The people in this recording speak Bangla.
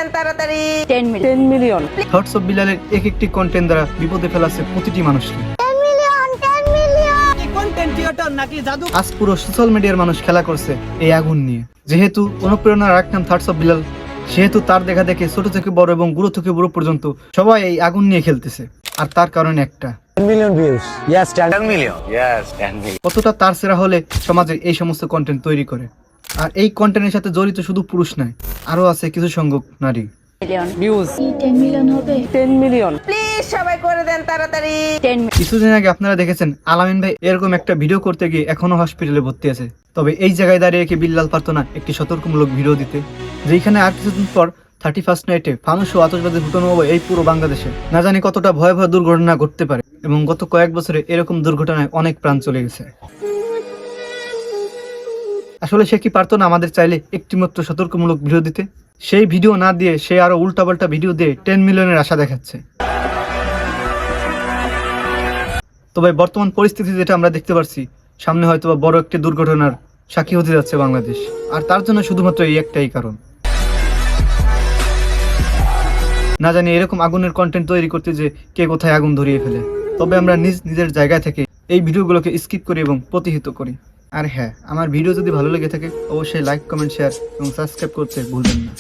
দেন তাড়াতাড়ি। 10 মিলিয়ন। থটস অফ বিলালের এক একটি কন্টেন্ট দ্বারা বিপদে ফেলাছে প্রতিটি মানুষকে। 10 মিলিয়ন 10 মিলিয়ন। আজ পুরো সোশ্যাল মিডিয়ার মানুষ খেলা করছে এই আগুন নিয়ে। যেহেতু অনুপ্রেরণার এক নাম থটস অফ বিলাল, সেহেতু তার দেখা দেখে ছোট থেকে বড় এবং বুড়ো থেকে বুড়ো পর্যন্ত সবাই এই আগুন নিয়ে খেলতেছে। আর তার কারণ একটা, 10 million views. Yes, 10 million. Yes, 10 million. কতটা তার সেরা হলে সমাজে এই সমস্ত কন্টেন্ট তৈরি করে। আর এই কন্টেন্টের সাথে জড়িত শুধু পুরুষ নয়, আরো আছে কিছু সংখ্যক নারী। ভিউজ 10 মিলিয়ন হবে। 10 মিলিয়ন। প্লিজ সবাই করে দেন তাড়াতাড়ি। 10 কিছুদিন আগে আপনারা দেখেছেন আলামিন ভাই এরকম একটা ভিডিও করতে গিয়ে এখনো হসপিটালে ভর্তি আছে। তবে এই জায়গায় দাঁড়িয়ে কি বিল্লাল পারতো না একটি সতর্কমূলক ভিডিও দিতে, যেখানে আর কিছুদিন পর 31st নাইটে ফানুস ও আতশবাজি ফুটানো হবে এই পুরো বাংলাদেশে। না জানি কতটা ভয়াবহ দুর্ঘটনা ঘটতে পারে, এবং গত কয়েক বছরে এরকম দুর্ঘটনায় অনেক প্রাণ চলে গেছে। আসলে সে কি পারতো না আমাদের চাইলে একটিমাত্র সতর্কমূলক ভিডিও দিতে? সেই ভিডিও না দিয়ে সে আরো উল্টাপাল্টা ভিডিও দিয়ে 10 মিলিয়নের আশা দেখাচ্ছে। তবে বর্তমান পরিস্থিতি যেটা আমরা দেখতে পাচ্ছি, সামনে হয়তো বড় একটি দুর্ঘটনার সাক্ষী হতে যাচ্ছে বাংলাদেশ। আর তার জন্য শুধুমাত্র এই একটাই কারণ, না জানি এরকম আগুনের কন্টেন্ট তৈরি করতে যে কে কোথায় আগুন ধরিয়ে ফেলে। তবে আমরা নিজের জায়গা থেকে এই ভিডিওগুলোকে স্কিপ করি এবং প্রতিহিত করি। আর হ্যাঁ, আমার ভিডিও যদি ভালো লেগে থাকে অবশ্যই লাইক, কমেন্ট, শেয়ার এবং সাবস্ক্রাইব করতে ভুলবেন না।